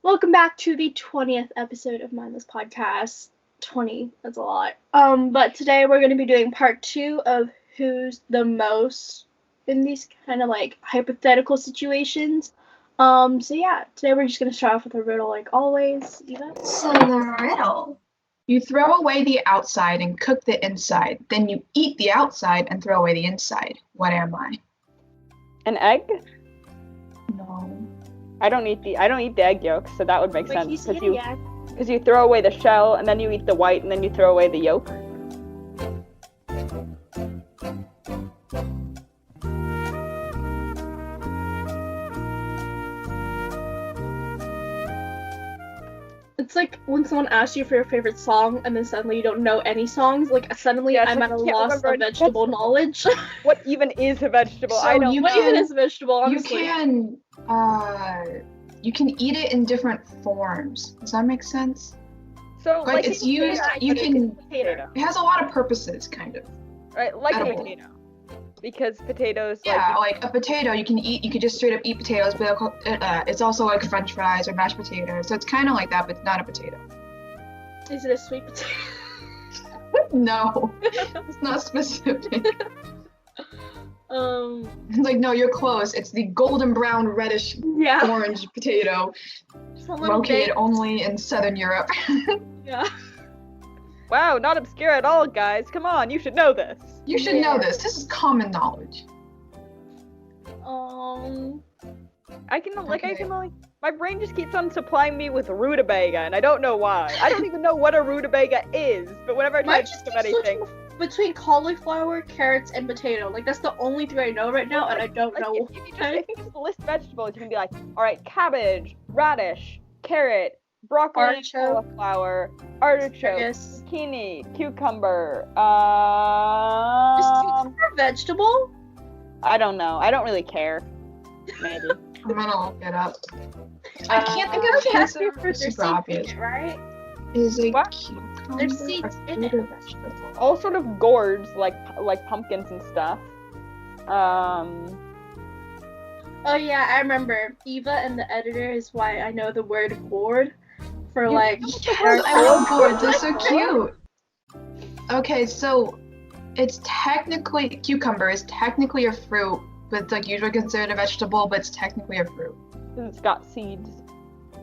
Welcome back to the 20th episode of Mindless Podcast. 20, that's a lot. But today we're going to be doing part 2 of who's the most in these kind of like hypothetical situations. So yeah, today we're just going to start off with a riddle like always. Eva? So the riddle. You throw away the outside and cook the inside. Then you eat the outside and throw away the inside. What am I? An egg? No. I don't eat the egg yolk, so that would make sense because because you throw away the shell and then you eat the white and then you throw away the yolk. It's like when someone asks you for your favorite song and then suddenly you don't know any songs. Like suddenly Yeah, I'm so at a you can't loss remember of any vegetable knowledge. What even is a vegetable? So I don't you What even is a vegetable, honestly? You can eat it in different forms. Does that make sense? So Like it's used, you can, potato. it has a lot of purposes, kind of. Right, like a Edible. potato. Because potatoes Yeah, like a potato, you could just straight up eat potatoes, but it's also like French fries or mashed potatoes. So it's kind of like that, but it's not a potato. Is it a sweet potato? No, it's not specific. It's like, no, you're close. It's the golden brown, reddish, Yeah. orange potato Just a little located bit. only in Southern Europe. Yeah. Wow, not obscure at all, guys. Come on, you should know this. You should know this. This is common knowledge. I can Okay. only my brain just keeps on supplying me with rutabaga and I don't know why. I don't even know what a rutabaga is, but whenever I try Mine to just think of keeps anything. switching between cauliflower, carrots, and potato. Like that's the only three I know right now, and I don't know. If you just list vegetables, you can be like, all right, cabbage, radish, carrot, broccoli, Artichoke. cauliflower, artichoke, Yes. zucchini, cucumber. Is cucumber a vegetable? I don't know. I don't really care. Maybe. I'm gonna look it up. I can't think of It has things to that be are fruit. There's super seeds in obvious. it, right? Is a What? cucumber There's seeds a in fruit it. or vegetable? All sort of gourds, like pumpkins and stuff. Oh yeah, I remember. Eva and the editor is why I know the word gourd. For like, Yes, I love gourds. They're so cute. Okay, so it's technically cucumber is technically a fruit, but it's like usually considered a vegetable, but it's technically a fruit. It's got seeds.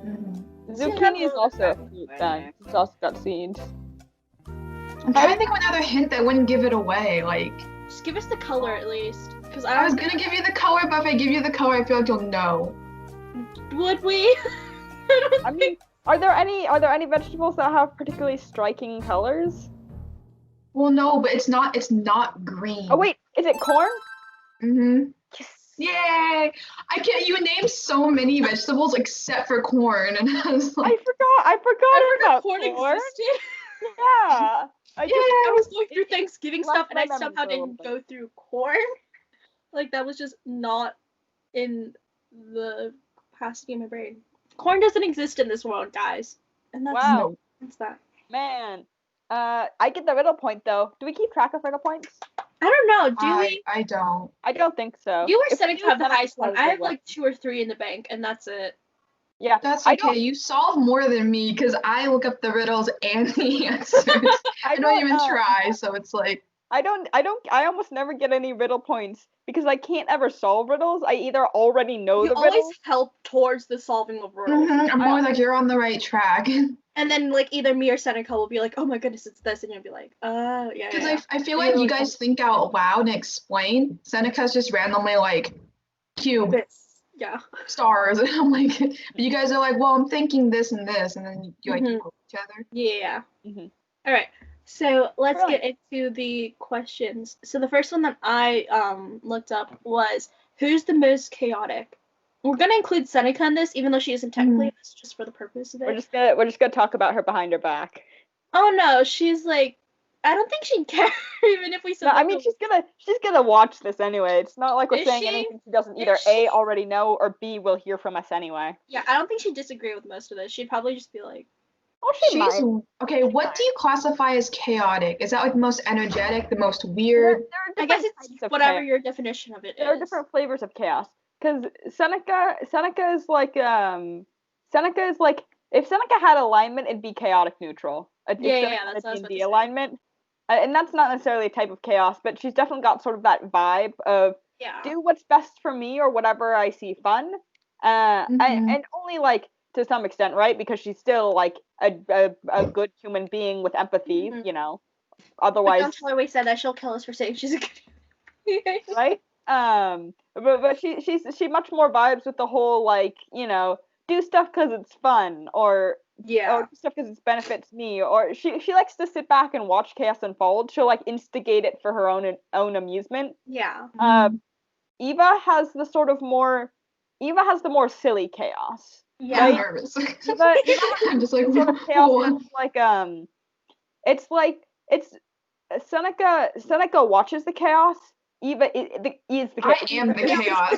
Mm-hmm. Zucchini is also a fruit then. It's also got seeds. I'm trying to think of another hint that wouldn't give it away. Like, just give us the color at least, because I was gonna give you the color, but if I give you the color, I feel like you'll know. Would we? I mean, are there any vegetables that have particularly striking colors? Well, no, but it's not green. Oh wait, is it corn? Mm-hmm. Yes. Yay! I can't. You named so many vegetables except for corn, and I was like, I forgot about corn corn. existed. Yeah. I was going through Thanksgiving left stuff and I my memory somehow for a little didn't bit. go through corn. Like that was just not in the capacity of my brain. Corn doesn't exist in this world, guys. And that's Wow. What's that? Man. I get the riddle point though. Do we keep track of riddle points? I don't know. Do we? I don't. I don't think so. You or If we Seneca do, have the Seneca highest one. has I the have like 2 or 3 in the bank, and that's it. Yeah. That's I okay. don't- You solve more than me because I look up the riddles and the answers. I don't even try, so it's like. I almost never get any riddle points because I can't ever solve riddles. I either already know You the always riddle. help towards the solving of riddles. I'm always like, you're on the right track. And then like either me or Seneca will be like, oh my goodness, it's this, and you'll be like, yeah. Because I feel like you guys think out loud and explain. Seneca's just randomly like, cube, This. Yeah. stars. And I'm like, but you guys are like, well, I'm thinking this and this. And then you like help each other. Yeah. Mhm. All right. So let's Brilliant. get into the questions. So the first one that I looked up was who's the most chaotic? We're gonna include Seneca in this, even though she isn't technically in this, just for the purpose of it. We're just gonna talk about her behind her back. Oh no, she's like, I don't think she'd care even if we said. No, I like, mean she's gonna watch this anyway. It's not like we're Is saying she? anything she doesn't either Is she? A already know or B will hear from us anyway. Yeah, I don't think she'd disagree with most of this. She'd probably just be like, Oh, she might. Okay, what do you classify as chaotic? Is that like the most energetic, the most weird? I guess it's whatever your definition of it is. There are different flavors of chaos. Because Seneca is like Seneca is like, if Seneca had alignment, it'd be chaotic neutral. If Seneca Yeah, had that's what I was about D&D to say. alignment, and that's not necessarily a type of chaos, but she's definitely got sort of that vibe of do what's best for me or whatever I see fun, and only like to some extent, right? Because she's still like a good human being with empathy, you know. But Otherwise, don't tell her we said that. She'll kill us for saying she's a good right? But she much more vibes with the whole like, you know, do stuff because it's fun, or do stuff because it benefits me, or she likes to sit back and watch chaos unfold. She'll like instigate it for her own amusement. Yeah. Eva has the sort of more Eva has the more silly chaos. Yeah. Right? I'm nervous. Eva I'm just like, sort of chaos whoa. that's like it's Seneca watches the chaos. Eva is the chaos. I am the chaos.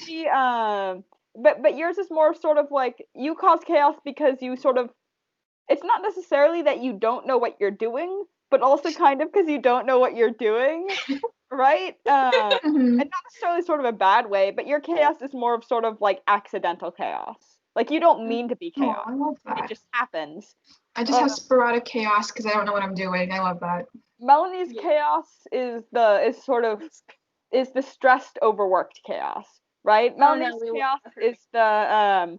She, but yours is more sort of like you cause chaos because you sort of, it's not necessarily that you don't know what you're doing, but also kind of because you don't know what you're doing, right? And not necessarily sort of a bad way, but your chaos is more of sort of like accidental chaos. Like you don't mean to be chaos. I love It that. just happens. I just have sporadic chaos because I don't know what I'm doing. I love that. Melanie's chaos is the stressed, overworked chaos, right? Melanie's chaos is the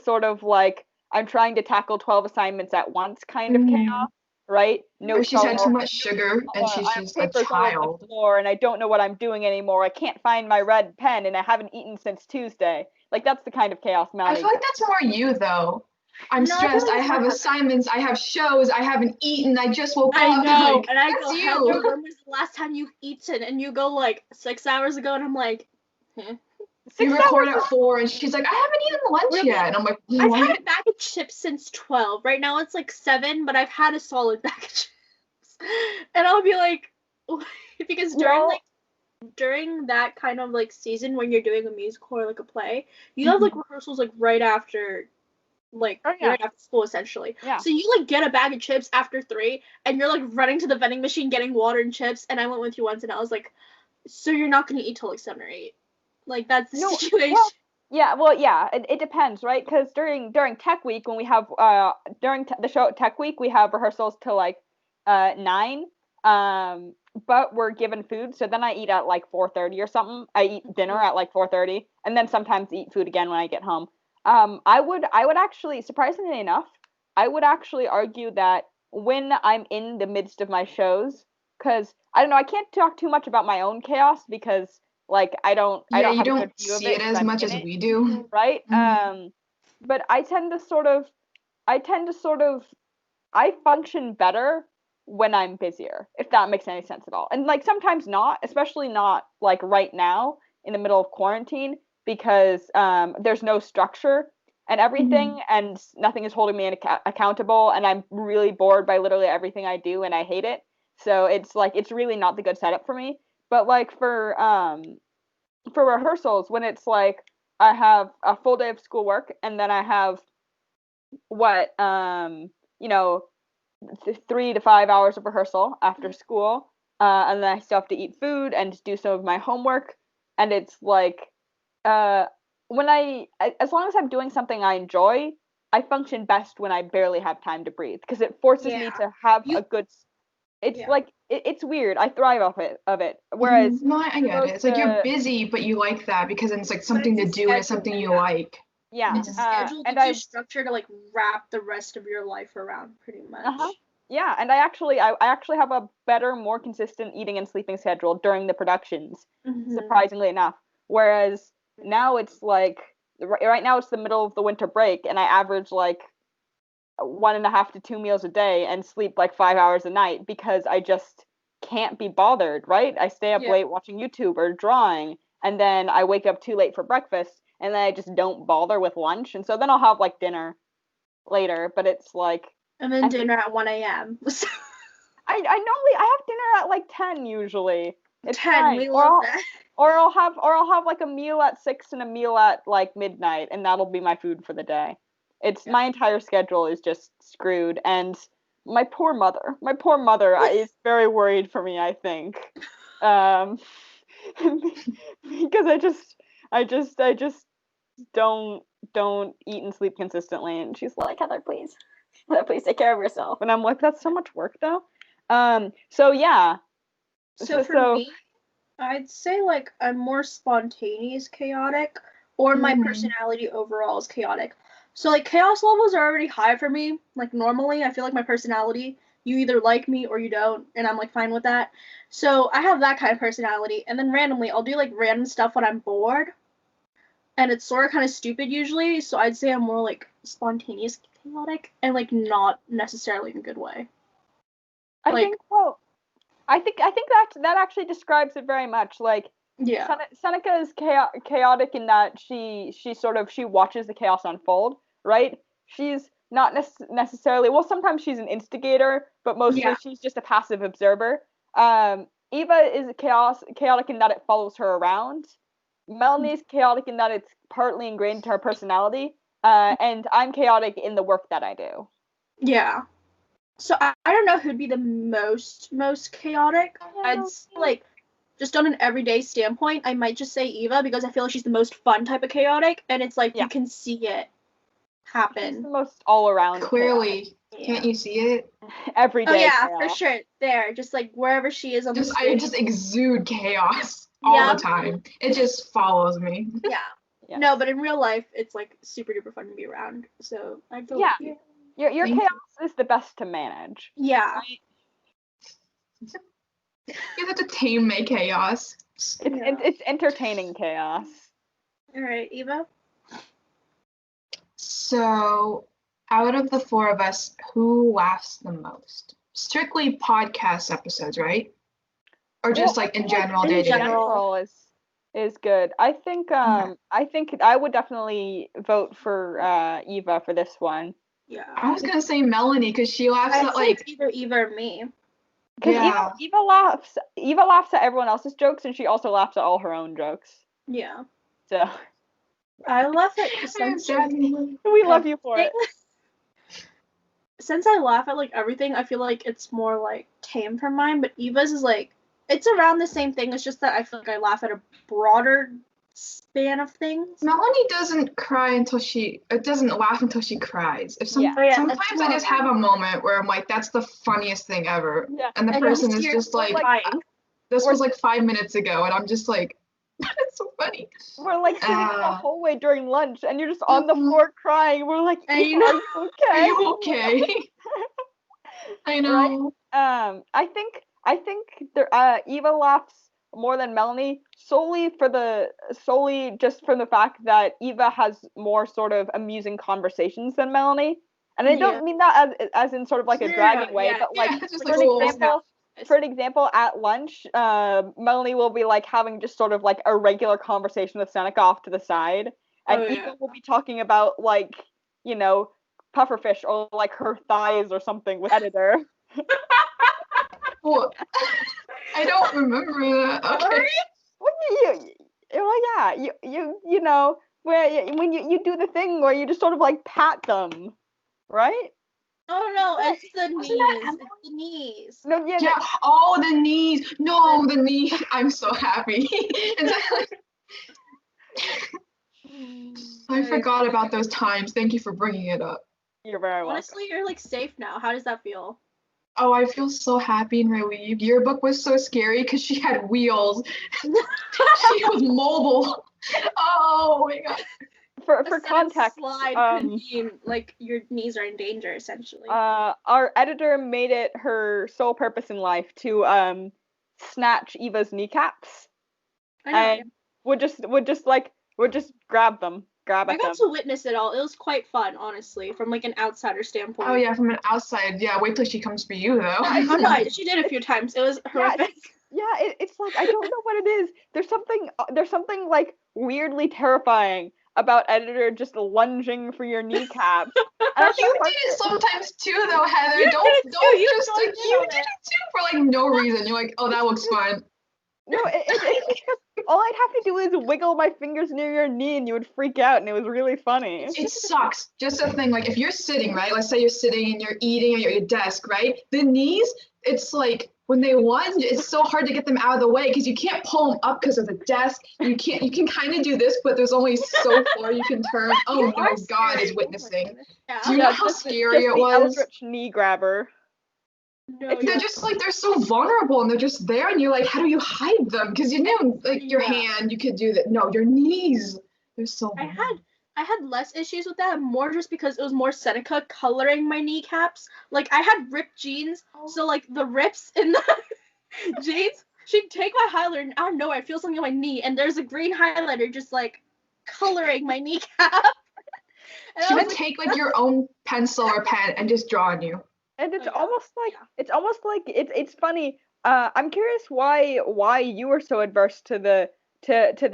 sort of like I'm trying to tackle 12 assignments at once kind of chaos, right? Or she's had too much sugar and she's just a papers all over child. the floor and I don't know what I'm doing anymore. I can't find my red pen and I haven't eaten since Tuesday. Like that's the kind of chaos Melanie. I feel like that's more you though. I'm stressed. I have assignments. I have shows. I haven't eaten. I just woke up. I know, like, and I that's go, you. Heather, when was the last time you've eaten? And you go like 6 hours ago, and I'm like, You record at 4, and she's like, I haven't eaten lunch yet. And I'm like, what? I've had a bag of chips since 12. Right now it's like 7, but I've had a solid bag of chips. And I'll be like, because during that kind of like season when you're doing a musical or like a play, you have like rehearsals like right after right after school essentially. Yeah. So you like get a bag of chips after 3 and you're like running to the vending machine getting water and chips, and I went with you once and I was like, so you're not gonna eat till like 7 or 8. Like that's the situation. Well, it depends, right? Because during Tech Week, when we have during the show at Tech Week, we have rehearsals till like 9. But we're given food, so then I eat at like 4:30 or something. I eat dinner at like 4:30, and then sometimes eat food again when I get home. I would actually, surprisingly enough, I would actually argue that when I'm in the midst of my shows, because I don't know, I can't talk too much about my own chaos because like I don't have a good view of it. See it as much as we do, right? But I tend to sort of I function better when I'm busier, if that makes any sense at all. And like sometimes not, especially not like right now in the middle of quarantine, because there's no structure and everything, and nothing is holding me accountable, and I'm really bored by literally everything I do, and I hate it. So it's like it's really not the good setup for me. But like for rehearsals, when it's like I have a full day of schoolwork, and then I have what 3 to 5 hours of rehearsal after school, and then I still have to eat food and do some of my homework, and it's like when as long as I'm doing something I enjoy, I function best when I barely have time to breathe, because it forces me to have a good. It's like it's weird. I thrive off of it. Whereas no, I get it. It's like you're busy, but you like that because it's like something to do and it's something you like. Yeah, it's a schedule that gives you structure to like wrap the rest of your life around, pretty much. Yeah, and I actually have a better, more consistent eating and sleeping schedule during the productions, surprisingly enough. Whereas now it's like right now it's the middle of the winter break, and I average like 1.5 to 2 meals a day and sleep like 5 hours a night because I just can't be bothered. Right? I stay up late watching YouTube or drawing, and then I wake up too late for breakfast, and then I just don't bother with lunch, and so then I'll have like dinner later. But it's like. And then dinner at 1 a.m. I normally have dinner at like 10 usually. It's 10, fine. we love that. Or I'll have like a meal at 6 and a meal at like midnight, and that'll be my food for the day. My entire schedule is just screwed, and my poor mother is very worried for me, I think. Because I just don't don't eat and sleep consistently. And she's like, Heather, please take care of yourself. And I'm like, that's so much work though. So yeah. So for me, I'd say like I'm more spontaneous chaotic, or my personality overall is chaotic. So like chaos levels are already high for me. Like normally I feel like my personality, you either like me or you don't, and I'm like fine with that. So I have that kind of personality, and then randomly I'll do like random stuff when I'm bored. And it's sort of kind of stupid usually, so I'd say I'm more like spontaneous chaotic and like not necessarily in a good way. I think that actually describes it very much. Like, yeah, Seneca is chaotic in that she watches the chaos unfold, right? She's not necessarily, well, sometimes she's an instigator, but mostly she's just a passive observer. Eva is chaotic in that it follows her around. Melanie's chaotic in that it's partly ingrained into her personality, and I'm chaotic in the work that I do. Yeah. So I don't know who'd be the most chaotic. I'd say, like, just on an everyday standpoint, I might just say Eva because I feel like she's the most fun type of chaotic, and it's like you can see it happen. She's the most all around. Clearly, can't you see it? Every day. Oh yeah, chaos. For sure. There, just like wherever she is on the screen. I just exude chaos all the time. It just follows me. Yeah. Yes. No, but in real life, it's like super duper fun to be around. So I feel your chaos is the best to manage. Yeah. Right? You have to tame my chaos. It's entertaining chaos. All right, Eva. So, out of the four of us, who laughs the most? Strictly podcast episodes, right? Or just like in general, day to day? In general is good. I think I would definitely vote for Eva for this one. Yeah. I was gonna say Melanie because she laughs at like either Eva or me. Because Eva laughs at everyone else's jokes, and she also laughs at all her own jokes. Yeah. So I laugh at essentially. We love you for it. Since I laugh at like everything, I feel like it's more like tame from mine. But Eva's is like it's around the same thing. It's just that I feel like I laugh at a broader span of things. Melanie doesn't doesn't laugh until she cries. Sometimes I just have a moment where I'm like, that's the funniest thing ever. Yeah. And the person is just like this was like 5 minutes ago, and I'm just like, that's so funny. We're like sitting in the hallway during lunch, and you're just on the floor crying. We're like, are you okay? Are you okay? I know. Right? I think Eva laughs more than Melanie solely just from the fact that Eva has more sort of amusing conversations than Melanie. And I don't mean that as in sort of like a dragging way, but like for an example, at lunch, Melanie will be like having just sort of like a regular conversation with Seneca off to the side, and Eva will be talking about like, you know, pufferfish or like her thighs or something with editor. Well, I don't remember that. Okay. You know, where when you do the thing where you just sort of like pat them, right? Oh no, it's the knees. It's the knees. No, Oh, the knees. No, the knees. I'm so happy. I forgot about those times. Thank you for bringing it up. You're very welcome. Honestly, you're like safe now. How does that feel? Oh, I feel so happy and relieved. Yearbook was so scary because she had wheels. She was mobile. Oh my god. For context, slide could mean like your knees are in danger essentially. Our editor made it her sole purpose in life to snatch Eva's kneecaps. I know. And would just grab them. I got to witness it all. It was quite fun, honestly, from like an outsider standpoint. Oh yeah, from an outside. Yeah, wait till she comes for you though. Oh no, she did a few times. It was horrific. It's like I don't know what it is. There's something like weirdly terrifying about editor just lunging for your kneecap. You did it sometimes too, though, Heather. You did it too for like no reason. You're like, oh, that looks fun. No, it's because all I'd have to do is wiggle my fingers near your knee and you would freak out, and it was really funny. It sucks. Just a thing, like if you're sitting, right? Let's say you're sitting and you're eating at your desk, right? The knees, it's like when they lunge, it's so hard to get them out of the way because you can't pull them up because of the desk. You can kind of do this, but there's only so far you can turn. Oh no, God is witnessing. Yeah. Do you know how scary it was? Eldritch knee grabber. No, They're just like, they're so vulnerable and they're just there and you're like, how do you hide them? Because you know, like your hand, you could do that. No, your knees, they're so vulnerable. I had less issues with that, more just because it was more Seneca coloring my kneecaps. Like I had ripped jeans, so like the rips in the jeans, she'd take my highlighter and out of nowhere I feel something on my knee and there's a green highlighter just like coloring my kneecap. She would take like your own pencil or pen and just draw on you. And it's almost like it's funny. I'm curious why you were so adverse to the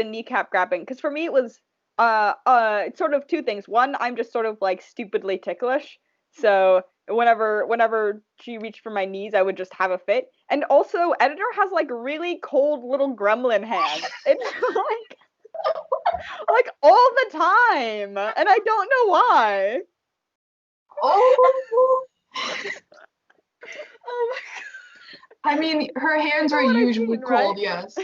kneecap grabbing, because for me it was it's sort of two things. One, I'm just sort of like stupidly ticklish, so whenever she reached for my knees, I would just have a fit. And also, Editor has like really cold little gremlin hands. It's like all the time, and I don't know why. Oh. Oh my I mean, her hands are usually cold, yes.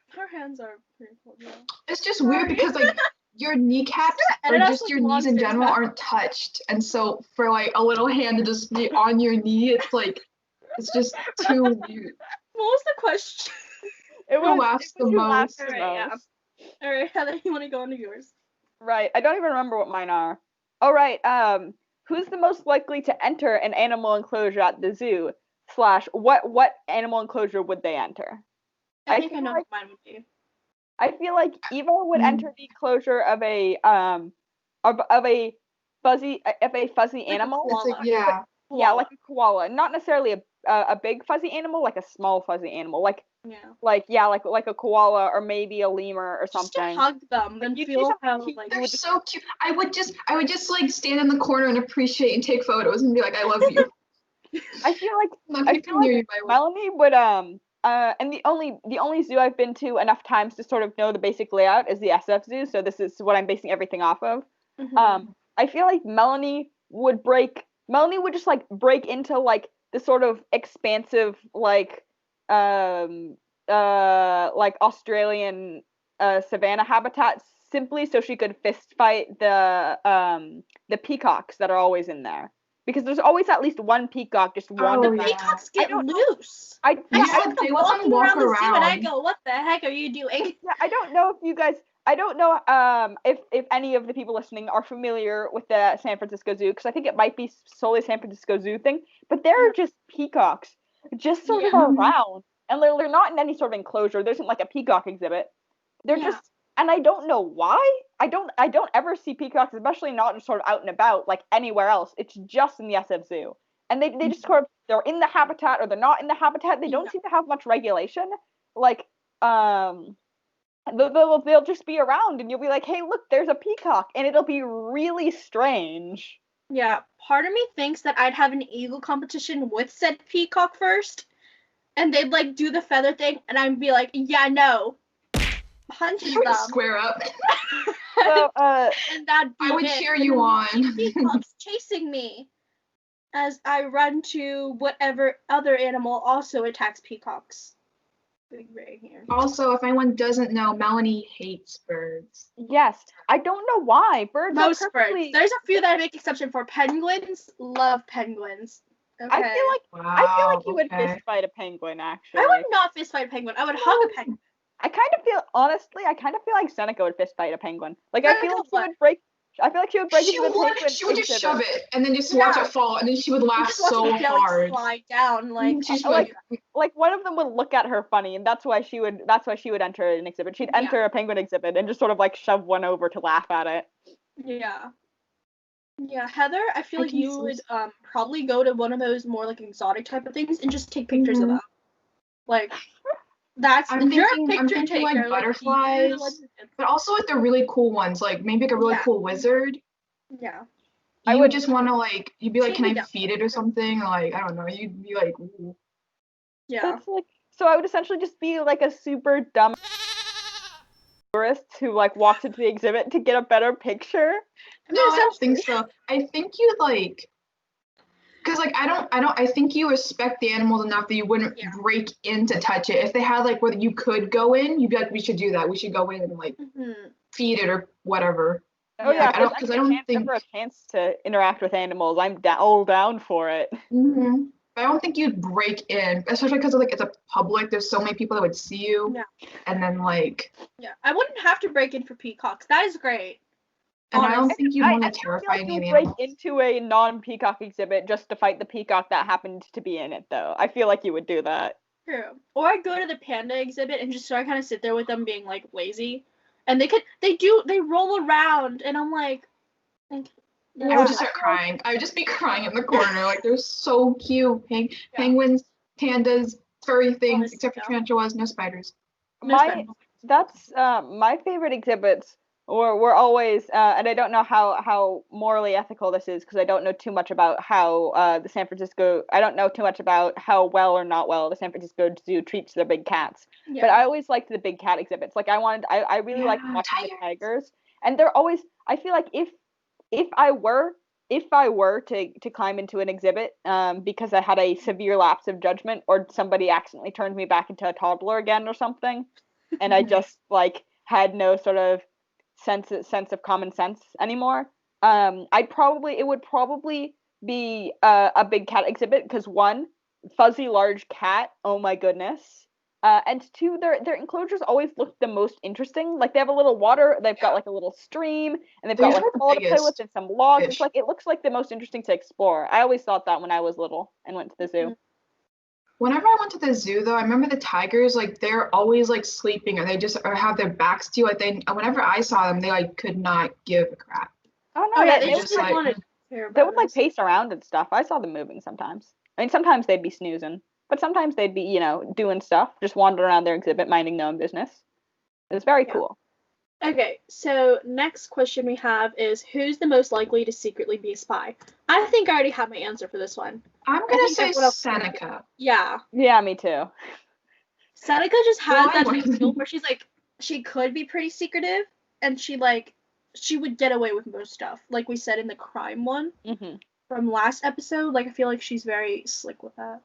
Her hands are pretty cold, yeah. It's just weird because like your kneecaps or just your knees in general aren't touched, and so for like a little hand to just be on your knee, it's like it's just too weird. What was the question? Who laughs the most? All right, Heather, you want to go into yours? Right. I don't even remember what mine are. All right. Who's the most likely to enter an animal enclosure at the zoo? / what animal enclosure would they enter? I think I know what mine would be. I feel like Eva would enter the enclosure of a fuzzy animal. Yeah, like a koala. Not necessarily a big fuzzy animal, like a small fuzzy animal, like a koala or maybe a lemur or something. Just to hug them and feel how like they're so cute. I would just like stand in the corner and appreciate and take photos and be like, I love you. I feel like Melanie would and the only zoo I've been to enough times to sort of know the basic layout is the SF zoo, so this is what I'm basing everything off of. Mm-hmm. I feel like Melanie would just like break into like the sort of expansive like Australian savanna habitat simply so she could fist fight the peacocks that are always in there. Because there's always at least one peacock just wandering. The peacocks get loose. They let them walk around. And I go, what the heck are you doing? Yeah, I don't know if any of the people listening are familiar with the San Francisco Zoo, because I think it might be solely San Francisco Zoo thing, but there are just peacocks just sort of around, and they're not in any sort of enclosure. There isn't like a peacock exhibit. They're just, and I don't know why. I don't ever see peacocks, especially not just sort of out and about like anywhere else. It's just in the SF Zoo, and they just sort of, they're in the habitat or they're not in the habitat. They don't seem to have much regulation. Like they'll just be around, and you'll be like, hey, look, there's a peacock, and it'll be really strange. Yeah, part of me thinks that I'd have an eagle competition with said peacock first, and they'd like do the feather thing, and I'd be like, yeah, no. Punch them. Square up. So, and that'd be I would cheer you on. Peacock's chasing me as I run to whatever other animal also attacks peacocks. Right here. Also, if anyone doesn't know, Melanie hates birds. Yes, I don't know why. Birds Most are perfectly... birds. There's a few that I make exception for. Penguins love penguins. Okay. I feel like you would fist fight a penguin, actually. I would not fist fight a penguin. I would hug a penguin. I kind of feel like Seneca would fist fight a penguin. Like I feel like she would break into the penguin. She would just shove it and then just watch it fall, and then she would laugh so hard. Slide down, like one of them would look at her funny, and that's why she would enter an exhibit. She'd enter a penguin exhibit and just sort of like shove one over to laugh at it. Yeah. Yeah, Heather, I feel like you would probably go to one of those more like exotic type of things and just take pictures of them. Like that's I'm thinking like butterflies, but also like the really cool ones, like maybe like a really cool lizard. Yeah. You would just want to like, you'd be like, can I feed it or something? Like, I don't know, you'd be like, ooh. Yeah. So I would essentially just be like a super dumb tourist who like walks into the exhibit to get a better picture. No, I don't think so. I think you like, because like I think you respect the animals enough that you wouldn't break in to touch it. If they had like where you could go in, you'd be like, we should do that. We should go in and like feed it or whatever. Oh yeah, like, I don't think ever a chance to interact with animals, I'm all down for it. Mm-hmm. I don't think you'd break in, especially because like it's a public. There's so many people that would see you, and then like I wouldn't have to break in for peacocks. That is great. And I don't think you want to terrify any of the animals. Break into a non-peacock exhibit just to fight the peacock that happened to be in it, though. I feel like you would do that. True. Or I go to the panda exhibit and just kind of sit there with them being like lazy, and they roll around, and I'm like I would just start crying. I would just be crying in the corner. Like they're so cute. Penguins, pandas, furry things, except for tarantulas, no spiders. My favorite exhibits were always, and I don't know how morally ethical this is because I don't know too much about how I don't know too much about how well or not well the San Francisco Zoo treats their big cats. Yeah. But I always liked the big cat exhibits. Like I really liked watching the tigers, and they're always. I feel like if I were to climb into an exhibit because I had a severe lapse of judgment or somebody accidentally turned me back into a toddler again or something, and I just like had no sort of sense of common sense anymore, it would probably be a big cat exhibit because one, fuzzy large cat, oh my goodness, and two, their enclosures always look the most interesting. Like they have a little water, they've got like a little stream, and they've got like a ball to play with and some logs. It looks like the most interesting to explore. I always thought that when I was little and went to the zoo. Whenever I went to the zoo, though, I remember the tigers, like, they're always, like, sleeping, or they just have their backs to you. Like, whenever I saw them, they, like, could not give a crap. Oh, no, they just, like, they would, like, pace around and stuff. I saw them moving sometimes. I mean, sometimes they'd be snoozing, but sometimes they'd be, doing stuff, just wandering around their exhibit, minding their own business. It was very cool. Okay, so next question we have is, who's the most likely to secretly be a spy? I think I already have my answer for this one. I'm gonna say Seneca. Yeah. Yeah, me too. Seneca just has that skill where she's like, she could be pretty secretive, and she would get away with most stuff. Like we said in the crime one from last episode, like I feel like she's very slick with that.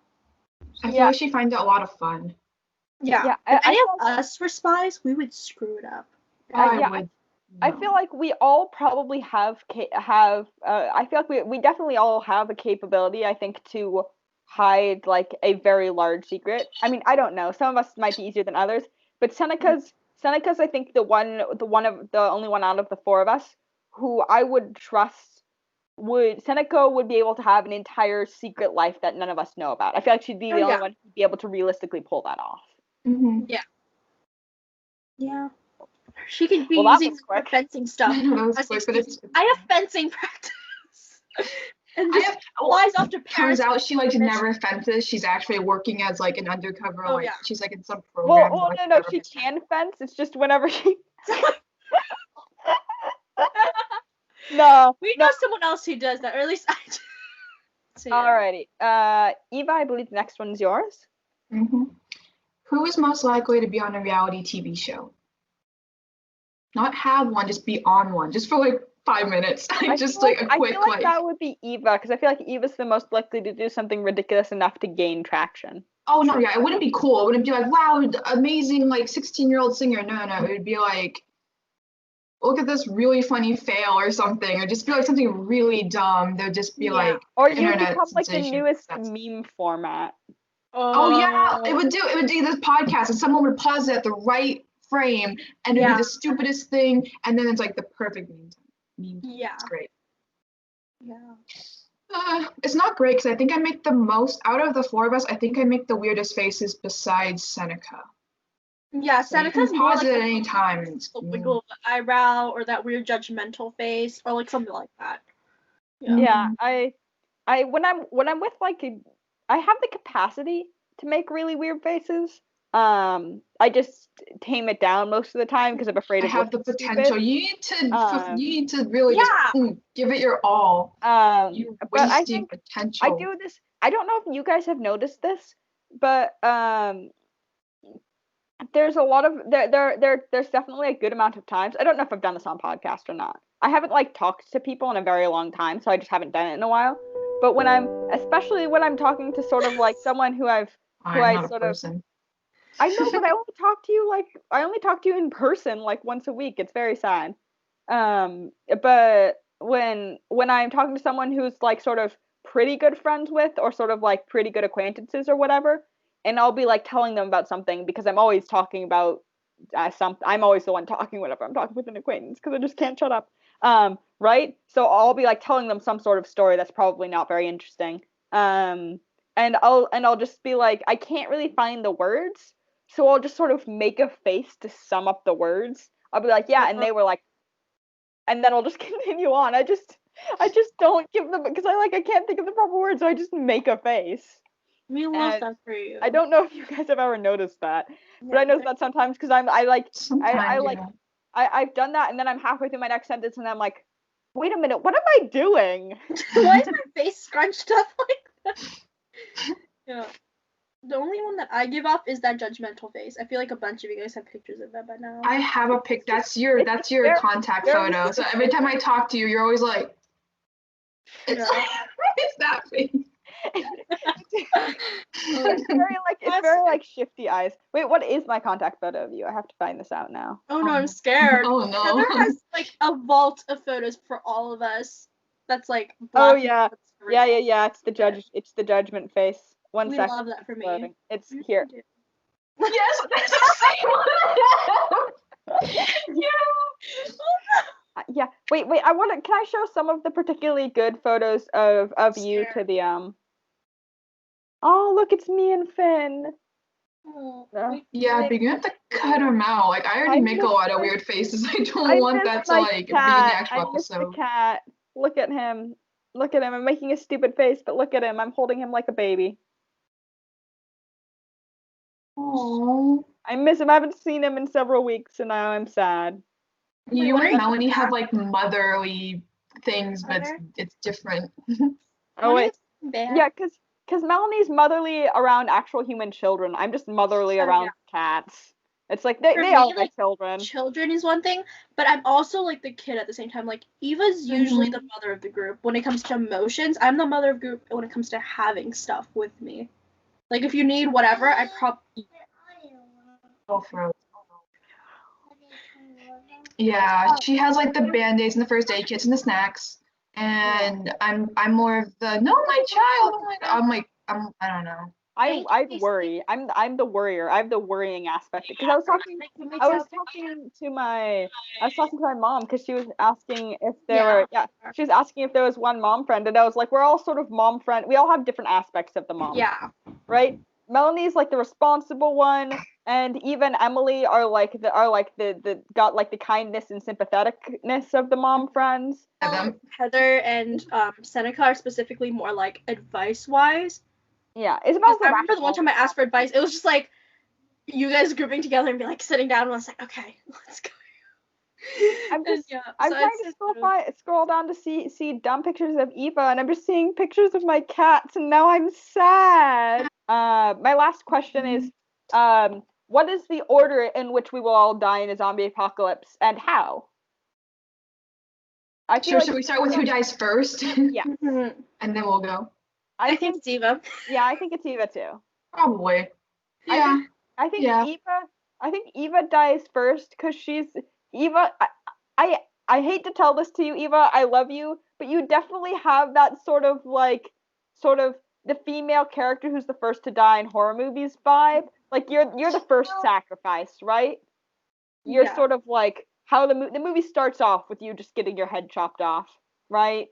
I feel like she finds it a lot of fun. Yeah. If any of us were spies, we would screw it up. I feel like we all probably have. I feel like we definitely all have a capability. I think to hide like a very large secret. I mean, I don't know. Some of us might be easier than others, but Seneca's. I think the only one out of the four of us who I would trust Seneca would be able to have an entire secret life that none of us know about. I feel like she'd be the only one who'd be able to realistically pull that off. Mm-hmm. Yeah. Yeah. She could be using for fencing stuff. I have fencing practice. And just flies off to Paris. Turns out she never fences. She's actually working as like an undercover. She's like in some program. Well, no, she can fence. It's just whenever she. No. We know someone else who does that, or at least I do. So, alrighty. Eva, I believe the next one is yours. Mm-hmm. Who is most likely to be on a reality TV show? Not have one, just be on one, just for like 5 minutes. A quick. I feel like that would be Eva, because I feel like Eva's the most likely to do something ridiculous enough to gain traction. Oh no, yeah, it wouldn't be cool. It wouldn't be like, wow, amazing, like 16-year-old singer. No, it would be like, look at this really funny fail or something, or just be like something really dumb. They'd just be like, or you become like the newest meme format. Oh yeah, it would do this podcast, and someone would pause it at the right frame, and it'd be the stupidest thing, and then it's like the perfect meme. Yeah, it's great. Yeah. It's not great because I think I make the most out of the four of us. I think I make the weirdest faces besides Seneca. Yeah, Seneca's more like at any time. Wiggle the eyebrow or that weird judgmental face or like something like that. Yeah, I when I'm with like I have the capacity to make really weird faces. I just tame it down most of the time because I'm afraid of. I have the potential. Stupid. You need to really just give it your all. You're wasting potential. I do this. I don't know if you guys have noticed this, but there's a lot of there's definitely a good amount of times. I don't know if I've done this on podcast or not. I haven't like talked to people in a very long time, so I just haven't done it in a while. But especially when I'm talking to sort of like someone who I'm not a person. I know, but I only talk to you in person like once a week. It's very sad. But when I'm talking to someone who's like sort of pretty good friends with, or sort of like pretty good acquaintances or whatever, and I'll be like telling them about something because I'm always talking about I'm always the one talking whenever I'm talking with an acquaintance because I just can't shut up. Right? So I'll be like telling them some sort of story that's probably not very interesting. And I'll just be like, I can't really find the words, so I'll just sort of make a face to sum up the words. I'll be like, yeah, and they were like, and then I'll just continue on. I just don't give them because I can't think of the proper words, so I just make a face. We love that for you. I don't know if you guys have ever noticed that, but I notice that sometimes because I've done that, and then I'm halfway through my next sentence, and I'm like, wait a minute, what am I doing? Why is my face scrunched up like that? Yeah. The only one that I give off is that judgmental face. I feel like a bunch of you guys have pictures of that by now. I have a pic. That's your contact photo. So every time I talk to you, you're always like, it's that face. It's very like shifty eyes. Wait, what is my contact photo of you? I have to find this out now. Oh no, I'm scared. Oh no. Heather has like a vault of photos for all of us. That's like black. Oh yeah. Yeah. It's the judgment face. One we second. Love that for me. Loading. It's here. Yes, that's the same one. Yeah. Yeah. Wait. Can I show some of the particularly good photos of you to the Oh, look, it's me and Finn. Oh, yeah, but you have to cut them out. Like, I already make a lot of weird faces. I don't want that to like be in the actual episode. The cat. Look at him. Look at him. I'm making a stupid face, but look at him. I'm holding him like a baby. Oh. I miss him. I haven't seen him in several weeks, and now I'm sad. You and Melanie have like motherly things, but it's different. Oh wait. Yeah, because Melanie's motherly around actual human children. I'm just motherly around cats. It's like they are my children. Children is one thing, but I'm also like the kid at the same time. Like Eva's usually the mother of the group when it comes to emotions. I'm the mother of the group when it comes to having stuff with me. Like if you need whatever, I probably. Yeah, she has like the band-aids and the first aid kits and the snacks. And I'm more of the no, my child. I don't know. I worry. I'm the worrier. I have the worrying aspect because I was talking to my mom because she was asking if there was one mom friend, and I was like, we're all sort of mom friend. We all have different aspects of the mom. Yeah. Right. Melanie's like the responsible one, and Eva and Emily are like the got like the kindness and sympatheticness of the mom friends. Heather and Seneca are specifically more like advice wise. Yeah, I remember the one time I asked for advice, it was just like you guys grouping together and be like sitting down, and I was like, okay, let's go. I'm trying to scroll down to see dumb pictures of Eva, and I'm just seeing pictures of my cats, and now I'm sad. My last question is, what is the order in which we will all die in a zombie apocalypse, and how? Should we start with who dies first? Yeah. And then we'll go. I think it's Eva. Yeah, I think it's Eva too. Probably. Yeah. I think Eva dies first because she's Eva. I hate to tell this to you, Eva. I love you, but you definitely have that sort of the female character who's the first to die in horror movies vibe. Like you're the first sacrifice, right? You're sort of like how the movie starts off with you just getting your head chopped off, right?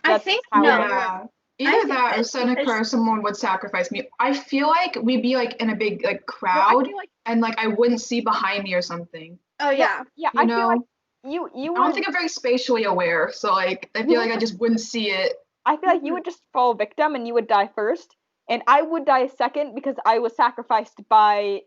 I think no. Either that or Seneca or someone would sacrifice me. I feel like we'd be like in a big like crowd and like I wouldn't see behind me or something. Oh yeah. Yeah, I feel like you I don't think I'm very spatially aware, so like I feel like I just wouldn't see it. I feel like you would just fall victim and you would die first, and I would die second because I was sacrificed by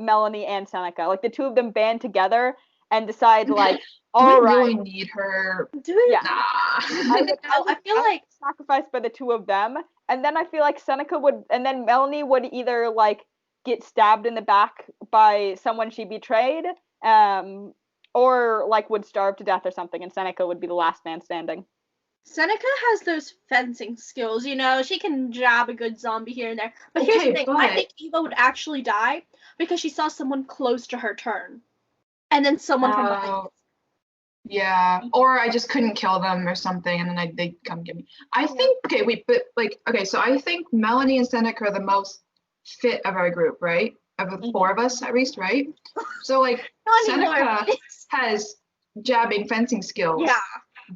Melanie and Seneca. Like the two of them band together and decide like, all right, really need her. Do we? Yeah. Nah. I feel like sacrificed by the two of them, and then I feel like Seneca would, and then Melanie would either like get stabbed in the back by someone she betrayed, or like would starve to death or something, and Seneca would be the last man standing. Seneca has those fencing skills, you know, she can jab a good zombie here and there. But here's the thing, I think Eva would actually die because she saw someone close to her turn. And then someone from behind. Yeah, or I just couldn't kill them or something, and then they'd come get me. I think, so I think Melanie and Seneca are the most fit of our group, right? Of the four of us, at least, right? So, like, Seneca has jabbing fencing skills. Yeah.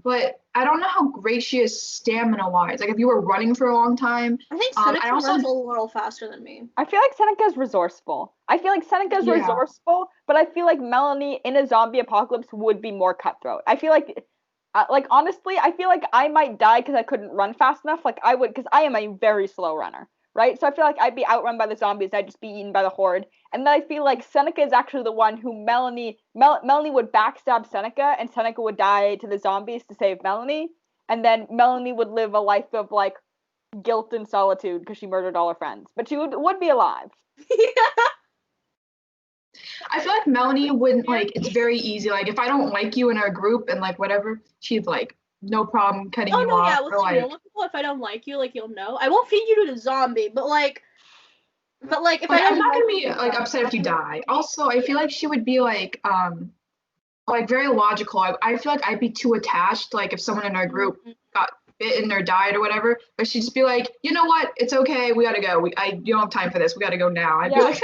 But I don't know how great she is stamina-wise. Like, if you were running for a long time. I think Seneca runs a little faster than me. I feel like Seneca's resourceful. Resourceful, but I feel like Melanie in a zombie apocalypse would be more cutthroat. I feel like honestly, I feel like I might die because I couldn't run fast enough. Like I would, because I am a very slow runner, right? So I feel like I'd be outrun by the zombies. I'd just be eaten by the horde. And then I feel like Seneca is actually the one who Melanie would backstab Seneca, and Seneca would die to the zombies to save Melanie. And then Melanie would live a life of like guilt and solitude because she murdered all her friends. But she would be alive. Yeah. I feel like Melanie wouldn't, like, it's very easy. Like, if I don't like you in our group and, like, whatever, she'd, like, no problem cutting you off. Yeah, well, normal people, if I don't like you, like, you'll know. I won't feed you to the zombie, but, like, if I'm not gonna be, like, upset if you die. Also, I feel like she would be, like, very logical. I feel like I'd be too attached, like, if someone in our group got bitten or died or whatever, but she'd just be like, you know what, it's okay, we gotta go. You don't have time for this, we gotta go now. I'd be like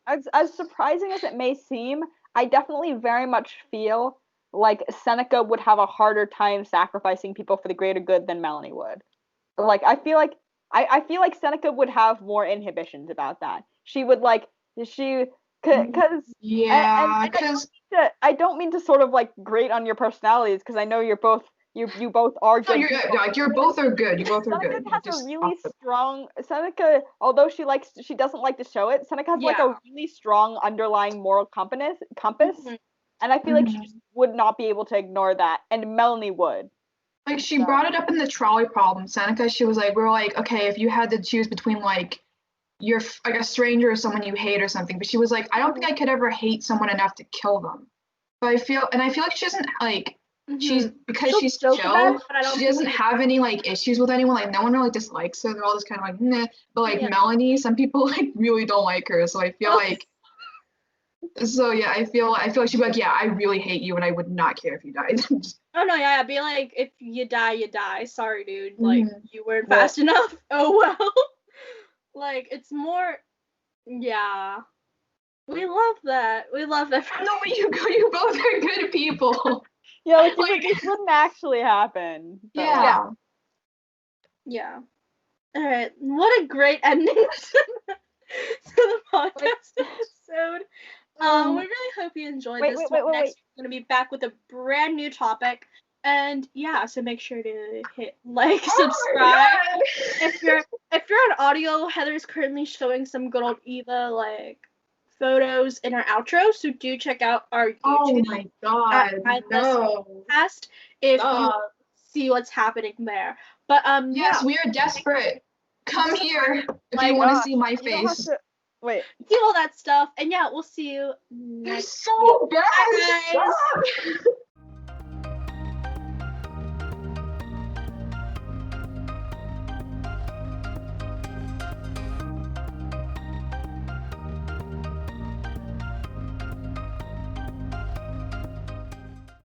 as surprising as it may seem, I definitely very much feel like Seneca would have a harder time sacrificing people for the greater good than Melanie would. Like I feel like Seneca would have more inhibitions about that. She would because I don't mean to sort of like grate on your personalities, because I know you both are good. You both are good. You both are good. Seneca has a really strong Seneca, although she doesn't like to show it. Seneca has like a really strong underlying moral compass, and I feel like she just would not be able to ignore that, and Melanie would. Like she brought it up in the trolley problem. Seneca, she was like, we're like, okay, if you had to choose between like you're like a stranger or someone you hate or something, but she was like, I don't think I could ever hate someone enough to kill them. But I feel like she doesn't like. She's chill, she doesn't have any like issues with anyone, like no one really dislikes her, they're all just kind of like nah. But like Melanie, some people like really don't like her, so I feel like I feel like she'd be like, yeah, I really hate you and I would not care if you died. I'd be like, if you die, you die, sorry dude, like you weren't fast enough, oh well. Like it's more we love that. No, but you both are good people. Yeah, like it wouldn't actually happen. Yeah. All right. What a great ending to the podcast episode. We really hope you enjoyed this one. Next, we're going to be back with a brand new topic. And so make sure to hit like, subscribe. If you're on audio, Heather's currently showing some good old Eva like photos in our outro, so do check out our YouTube. Oh my god, no. Podcast if you see what's happening there. But yes, we are desperate. Come here if you want to see my face. See all that stuff, and we'll see you next week. So bad. Bye, guys.